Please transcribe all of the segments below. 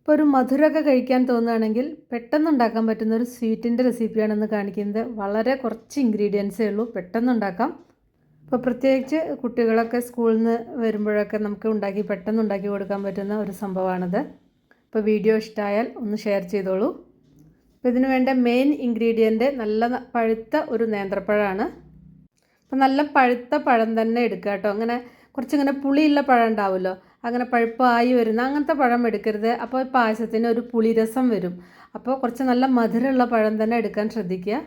ഇപ്പോൾ ഒരു മധുരമൊക്കെ കഴിക്കാൻ തോന്നുകയാണെങ്കിൽ പെട്ടെന്ന് ഉണ്ടാക്കാൻ പറ്റുന്ന ഒരു സ്വീറ്റിൻ്റെ റെസിപ്പിയാണെന്ന് കാണിക്കുന്നത്. വളരെ കുറച്ച് ഇൻഗ്രീഡിയൻസേ ഉള്ളൂ, പെട്ടെന്ന് ഉണ്ടാക്കാം. ഇപ്പോൾ പ്രത്യേകിച്ച് കുട്ടികളൊക്കെ സ്കൂളിൽ നിന്ന് വരുമ്പോഴൊക്കെ നമുക്ക് പെട്ടെന്ന് ഉണ്ടാക്കി കൊടുക്കാൻ പറ്റുന്ന ഒരു സംഭവമാണിത്. ഇപ്പോൾ വീഡിയോ ഇഷ്ടമായാൽ ഒന്ന് ഷെയർ ചെയ്തോളൂ. അപ്പോൾ ഇതിന് വേണ്ട മെയിൻ ഇൻഗ്രീഡിയൻറ്റ് നല്ല പഴുത്ത ഒരു നേന്ത്രപ്പഴമാണ്. അപ്പോൾ നല്ല പഴുത്ത പഴം തന്നെ എടുക്കുക കേട്ടോ. അങ്ങനെ കുറച്ചിങ്ങനെ പുളിയുള്ള പഴം ഉണ്ടാവുമല്ലോ, അങ്ങനെ പഴുപ്പായി വരുന്ന അങ്ങനത്തെ പഴം എടുക്കരുത്. അപ്പോൾ പായസത്തിന് ഒരു പുളിരസം വരും. അപ്പോൾ കുറച്ച് നല്ല മധുരമുള്ള പഴം തന്നെ എടുക്കാൻ ശ്രദ്ധിക്കുക.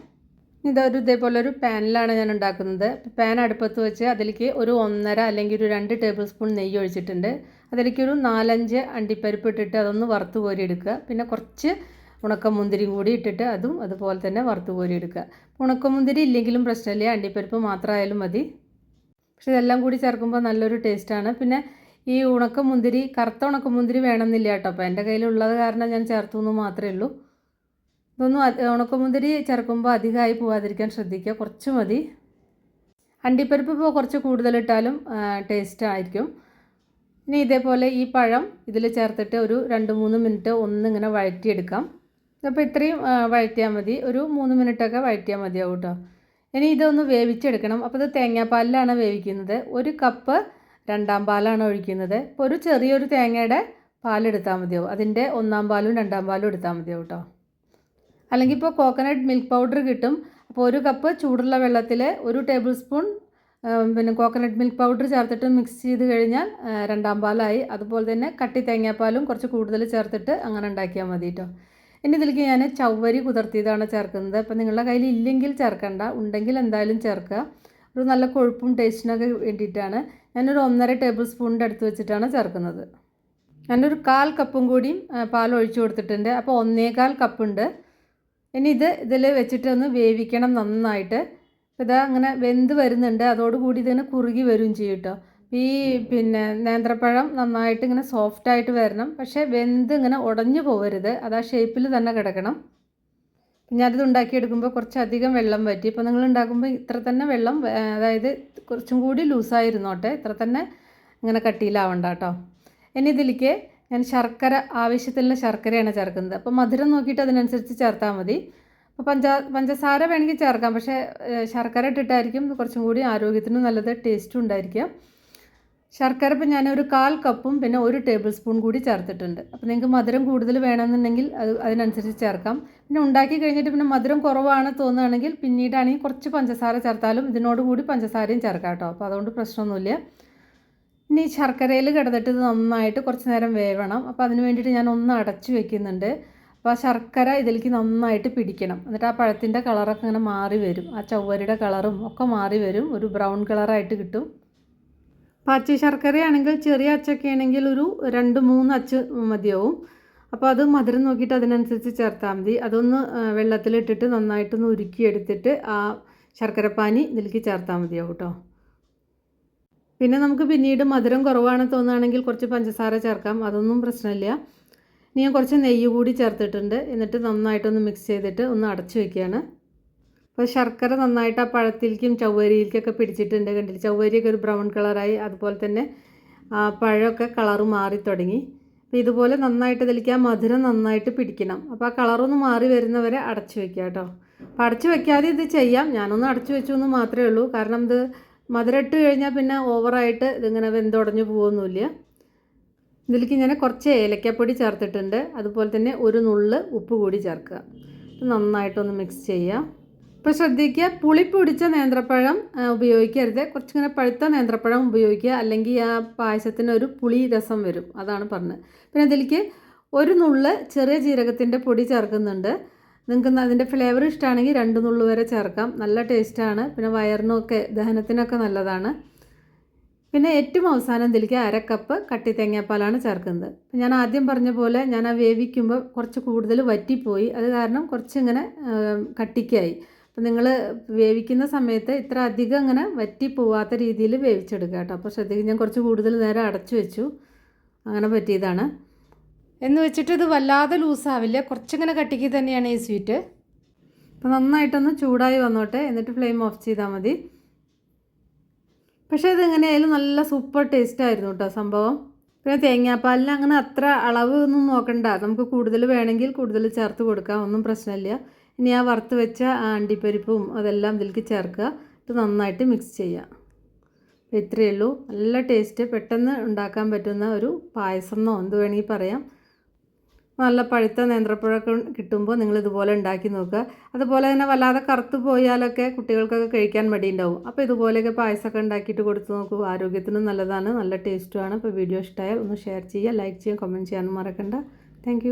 ഇതേപോലെ ഒരു പാനിലാണ് ഞാൻ ഉണ്ടാക്കുന്നത്. പാൻ അടുപ്പത്ത് വെച്ച് അതിലേക്ക് ഒരു 1.5 അല്ലെങ്കിൽ ഒരു 2 ടേബിൾ സ്പൂൺ നെയ്യ് ഒഴിച്ചിട്ടുണ്ട്. അതിലേക്കൊരു 4-5 അണ്ടിപ്പരിപ്പ് ഇട്ടിട്ട് അതൊന്ന് വറുത്ത് കോരി എടുക്കുക. പിന്നെ കുറച്ച് ഉണക്കമുന്തിരിയും കൂടി ഇട്ടിട്ട് അതും അതുപോലെ തന്നെ വറുത്ത് കോരി എടുക്കുക. ഉണക്കമുന്തിരി ഇല്ലെങ്കിലും പ്രശ്നമില്ല, അണ്ടിപ്പരിപ്പ് മാത്രമായാലും മതി. പക്ഷെ ഇതെല്ലാം കൂടി ചേർക്കുമ്പോൾ നല്ലൊരു ടേസ്റ്റാണ്. പിന്നെ ഈ ഉണക്കമുന്തിരി കറുത്ത ഉണക്കമുന്തിരി വേണമെന്നില്ല കേട്ടോ. അപ്പോൾ എൻ്റെ കയ്യിലുള്ളത് കാരണം ഞാൻ ചേർത്തു എന്ന് മാത്രമേ ഉള്ളൂ. ഇതൊന്നും ഉണക്കമുന്തിരി ചേർക്കുമ്പോൾ അധികമായി പോകാതിരിക്കാൻ ശ്രദ്ധിക്കുക, കുറച്ച് മതി. അണ്ടിപ്പരിപ്പ് ഇപ്പോൾ കുറച്ച് കൂടുതലിട്ടാലും ടേസ്റ്റ് ആയിരിക്കും. ഇനി ഇതേപോലെ ഈ പഴം ഇതിൽ ചേർത്തിട്ട് ഒരു 2-3 മിനിറ്റ് ഒന്നിങ്ങനെ വഴറ്റിയെടുക്കാം. അപ്പോൾ ഇത്രയും വഴറ്റിയാൽ മതി, ഒരു 3 മിനിറ്റൊക്കെ വഴറ്റിയാൽ മതിയാവും കേട്ടോ. ഇനി ഇതൊന്ന് വേവിച്ചെടുക്കണം. അപ്പോൾ ഇത് തേങ്ങാപ്പാലിലാണ് വേവിക്കുന്നത്. 1 കപ്പ് 2 പാലാണ് ഒഴിക്കുന്നത്. ഇപ്പോൾ ഒരു ചെറിയൊരു തേങ്ങയുടെ പാലെടുത്താൽ മതിയാവും, അതിൻ്റെ 1 പാലും 2 പാലും എടുത്താൽ മതിയാവും കേട്ടോ. അല്ലെങ്കിൽ ഇപ്പോൾ കോക്കനട്ട് മിൽക്ക് പൗഡർ കിട്ടും. അപ്പോൾ 1 കപ്പ് ചൂടുള്ള വെള്ളത്തിൽ 1 table spoon coconut milk powder ചേർത്തിട്ട് മിക്സ് ചെയ്ത് കഴിഞ്ഞാൽ 2 പാലായി. അതുപോലെ തന്നെ കട്ടി തേങ്ങാപ്പാലും കുറച്ച് കൂടുതൽ ചേർത്തിട്ട് അങ്ങനെ ഉണ്ടാക്കിയാൽ മതി കേട്ടോ. ഇനി ഇതിലേക്ക് ഞാൻ ചവ്വരി കുതിർത്തിയതാണ് ചേർക്കുന്നത്. അപ്പോൾ നിങ്ങളുടെ കയ്യിൽ ഇല്ലെങ്കിൽ ചേർക്കണ്ട, ഉണ്ടെങ്കിൽ എന്തായാലും ചേർക്കുക. ഒരു നല്ല കൊഴുപ്പും ടേസ്റ്റിനൊക്കെ വേണ്ടിയിട്ടാണ്. ഞാനൊരു 1.5 ടേബിൾ സ്പൂണിൻ്റെ അടുത്ത് വെച്ചിട്ടാണ് ചേർക്കുന്നത്. ഞാനൊരു 1/4 കപ്പും കൂടി പാൽ ഒഴിച്ചു കൊടുത്തിട്ടുണ്ട്. അപ്പോൾ 1.25 കപ്പുണ്ട്. ഇനി ഇതിൽ വെച്ചിട്ട് ഒന്ന് വേവിക്കണം നന്നായിട്ട്. ഇതാ അങ്ങനെ വെന്ത് വരുന്നുണ്ട്, അതോടുകൂടി ഇതിങ്ങനെ കുറുകി വരും ചെയ്യും കേട്ടോ. ഈ നേന്ത്രപ്പഴം നന്നായിട്ട് ഇങ്ങനെ സോഫ്റ്റായിട്ട് വരണം, പക്ഷേ വെന്ത് ഇങ്ങനെ ഉടഞ്ഞു പോകരുത്, അത് ആ ഷേപ്പിൽ തന്നെ കിടക്കണം. ഞാനിത് ഉണ്ടാക്കിയെടുക്കുമ്പോൾ കുറച്ചധികം വെള്ളം പറ്റി. ഇപ്പോൾ നിങ്ങൾ ഉണ്ടാക്കുമ്പോൾ ഇത്ര തന്നെ വെള്ളം, അതായത് കുറച്ചും കൂടി ലൂസായിരുന്നോട്ടെ, ഇത്ര തന്നെ ഇങ്ങനെ കട്ടിയിലാവണ്ട കേട്ടോ. ഇനി ഇതിലേക്ക് ഞാൻ ശർക്കര, ആവശ്യത്തിലുള്ള ശർക്കരയാണ് ചേർക്കുന്നത്. അപ്പോൾ മധുരം നോക്കിയിട്ട് അതിനനുസരിച്ച് ചേർത്താൽ മതി. അപ്പോൾ പഞ്ചസാര വേണമെങ്കിൽ ചേർക്കാം, പക്ഷേ ശർക്കര ഇട്ടിട്ടായിരിക്കും കുറച്ചും കൂടി ആരോഗ്യത്തിനും നല്ലത്, ടേസ്റ്റും ഉണ്ടായിരിക്കും. ശർക്കര ഇപ്പോൾ ഞാനൊരു 1/4 കപ്പും പിന്നെ 1 ടേബിൾ സ്പൂൺ കൂടി ചേർത്തിട്ടുണ്ട്. അപ്പോൾ നിങ്ങൾക്ക് മധുരം കൂടുതൽ വേണമെന്നുണ്ടെങ്കിൽ അതിനനുസരിച്ച് ചേർക്കാം. പിന്നെ ഉണ്ടാക്കി കഴിഞ്ഞിട്ട് പിന്നെ മധുരം കുറവാണ് തോന്നുകയാണെങ്കിൽ പിന്നീടാണെങ്കിൽ കുറച്ച് പഞ്ചസാര ചേർത്താലും ഇതിനോട് കൂടി പഞ്ചസാരയും ചേർക്കാം കേട്ടോ. അപ്പോൾ അതുകൊണ്ട് പ്രശ്നമൊന്നുമില്ല. ഇനി ശർക്കരയിൽ കിടന്നിട്ട് ഇത് നന്നായിട്ട് കുറച്ച് നേരം വേവണം. അപ്പോൾ അതിന് വേണ്ടിയിട്ട് ഞാൻ ഒന്ന് അടച്ചു വെക്കുന്നുണ്ട്. അപ്പോൾ ആ ശർക്കര ഇതിലേക്ക് നന്നായിട്ട് പിടിക്കണം. എന്നിട്ട് ആ പഴത്തിൻ്റെ കളറൊക്കെ ഇങ്ങനെ മാറി വരും, ആ ചവ്വരിയുടെ കളറും ഒക്കെ മാറി വരും, ഒരു ബ്രൗൺ കളറായിട്ട് കിട്ടും. പച്ച ശർക്കരയാണെങ്കിൽ, ചെറിയ അച്ചൊക്കെ ആണെങ്കിൽ ഒരു 2-3 അച്ച് മതിയാവും. അപ്പോൾ അത് മധുരം നോക്കിയിട്ട് അതിനനുസരിച്ച് ചേർത്താൽ മതി. അതൊന്ന് വെള്ളത്തിലിട്ടിട്ട് നന്നായിട്ടൊന്ന് ഉരുക്കിയെടുത്തിട്ട് ആ ശർക്കരപ്പാനി ഇതിലേക്ക് ചേർത്താൽ മതിയാവും കേട്ടോ. പിന്നെ നമുക്ക് പിന്നീട് മധുരം കുറവാണ് തോന്നുകയാണെങ്കിൽ കുറച്ച് പഞ്ചസാര ചേർക്കാം, അതൊന്നും പ്രശ്നമില്ല. ഇനി ഞാൻ കുറച്ച് നെയ്യ് കൂടി ചേർത്തിട്ടുണ്ട്. എന്നിട്ട് നന്നായിട്ടൊന്ന് മിക്സ് ചെയ്തിട്ട് ഒന്ന് അടച്ചു വയ്ക്കുകയാണ്. അപ്പോൾ ശർക്കര നന്നായിട്ട് ആ പഴത്തിലേക്കും ചവ്വരിയിലേക്കൊക്കെ പിടിച്ചിട്ടുണ്ട്, കണ്ടില്ല, ചവ്വരിയൊക്കെ ഒരു ബ്രൗൺ കളറായി, അതുപോലെ തന്നെ ആ പഴമൊക്കെ കളറ് മാറി തുടങ്ങി. അപ്പോൾ ഇതുപോലെ നന്നായിട്ട് ഇതിലേക്ക് ആ മധുരം നന്നായിട്ട് പിടിക്കണം. അപ്പോൾ ആ കളറൊന്ന് മാറി വരുന്നവരെ അടച്ചു വയ്ക്കുക കേട്ടോ. അപ്പോൾ അടച്ചു വയ്ക്കാതെ ഇത് ചെയ്യാം, ഞാനൊന്ന് അടച്ചു വെച്ചു എന്ന് മാത്രമേ ഉള്ളൂ. കാരണം ഇത് മധുരം ഇട്ട് കഴിഞ്ഞാൽ പിന്നെ ഓവറായിട്ട് ഇതിങ്ങനെ വെന്തുടഞ്ഞു പോകുന്നില്ല. ഇതിലേക്ക് ഞാൻ കുറച്ച് ഏലക്കപ്പൊടി ചേർത്തിട്ടുണ്ട്. അതുപോലെ തന്നെ ഒരു നുള്ള് ഉപ്പ് കൂടി ചേർക്കുക. നന്നായിട്ടൊന്ന് മിക്സ് ചെയ്യുക. ഇപ്പോൾ ശ്രദ്ധിക്കുക, പുളി പിടിച്ച നേന്ത്രപ്പഴം ഉപയോഗിക്കരുത്, കുറച്ചിങ്ങനെ പഴുത്ത നേന്ത്രപ്പഴം ഉപയോഗിക്കുക, അല്ലെങ്കിൽ ആ പായസത്തിന് ഒരു പുളി രസം വരും, അതാണ് പറഞ്ഞത്. പിന്നെ ഇതിലേക്ക് ഒരു നുള്ള് ചെറിയ ജീരകത്തിൻ്റെ പൊടി ചേർക്കുന്നുണ്ട്. നിങ്ങൾക്ക് അതിൻ്റെ ഫ്ലേവർ ഇഷ്ടമാണെങ്കിൽ 2 നുള്ള് വരെ ചേർക്കാം, നല്ല ടേസ്റ്റാണ്. പിന്നെ വയറിനൊക്കെ ദഹനത്തിനൊക്കെ നല്ലതാണ്. പിന്നെ ഏറ്റവും അവസാനം ഇതിലേക്ക് 1/2 കപ്പ് കട്ടി തേങ്ങാപ്പാലാണ് ചേർക്കുന്നത്. ഞാൻ ആദ്യം പറഞ്ഞ പോലെ ഞാൻ ആ വേവിക്കുമ്പോൾ കുറച്ച് കൂടുതൽ വറ്റിപ്പോയി, അത് കാരണം കുറച്ചിങ്ങനെ കട്ടിക്കായി. അപ്പോൾ നിങ്ങൾ വേവിക്കുന്ന സമയത്ത് ഇത്ര അധികം ഇങ്ങനെ വറ്റി പോവാത്ത രീതിയിൽ വേവിച്ചെടുക്കുക കേട്ടോ. അപ്പോൾ ശ്രദ്ധിക്കുക, ഞാൻ കുറച്ച് കൂടുതൽ നേരം അടച്ചു വെച്ചു, അങ്ങനെ പറ്റിയതാണ്. എന്ന് വെച്ചിട്ട് ഇത് വല്ലാതെ ലൂസാവില്ല, കുറച്ചിങ്ങനെ കട്ടിക്ക് തന്നെയാണ് ഈ സ്വീറ്റ്. അപ്പോൾ നന്നായിട്ടൊന്ന് ചൂടായി വന്നോട്ടെ, എന്നിട്ട് ഫ്ലെയിം ഓഫ് ചെയ്താൽ മതി. പക്ഷേ ഇതെങ്ങനെയായാലും നല്ല സൂപ്പർ ടേസ്റ്റായിരുന്നു കേട്ടോ സംഭവം. പിന്നെ തേങ്ങാപ്പാലിന് അങ്ങനെ അത്ര അളവ് ഒന്നും നോക്കണ്ട, നമുക്ക് കൂടുതൽ വേണമെങ്കിൽ കൂടുതൽ ചേർത്ത് കൊടുക്കാം, ഒന്നും പ്രശ്നമില്ല. ഇനി ആ വറുത്ത് വെച്ച അണ്ടിപ്പരിപ്പും അതെല്ലാം ഇതിലേക്ക് ചേർക്കുക, ഇത് നന്നായിട്ട് മിക്സ് ചെയ്യുക. ഇത്രയേ ഉള്ളൂ. നല്ല ടേസ്റ്റ്, പെട്ടെന്ന് ഉണ്ടാക്കാൻ പറ്റുന്ന ഒരു പായസം എന്നോ എന്ത് വേണമെങ്കിൽ പറയാം. നല്ല പഴുത്ത നേന്ത്രപ്പഴമൊക്കെ കിട്ടുമ്പോൾ നിങ്ങൾ ഇതുപോലെ ഉണ്ടാക്കി നോക്കുക. അതുപോലെ തന്നെ വല്ലാതെ കറുത്ത് പോയാലൊക്കെ കുട്ടികൾക്കൊക്കെ കഴിക്കാൻ മടിയുണ്ടാവും. അപ്പോൾ ഇതുപോലെയൊക്കെ പായസമൊക്കെ ഉണ്ടാക്കിയിട്ട് കൊടുത്ത് നോക്കൂ. ആരോഗ്യത്തിനും നല്ലതാണ്, നല്ല ടേസ്റ്റുമാണ്. അപ്പോൾ വീഡിയോ ഇഷ്ടമായാൽ ഒന്ന് ഷെയർ ചെയ്യുക, ലൈക്ക് ചെയ്യുക, കമൻറ്റ് ചെയ്യാനും മറക്കണ്ട. താങ്ക്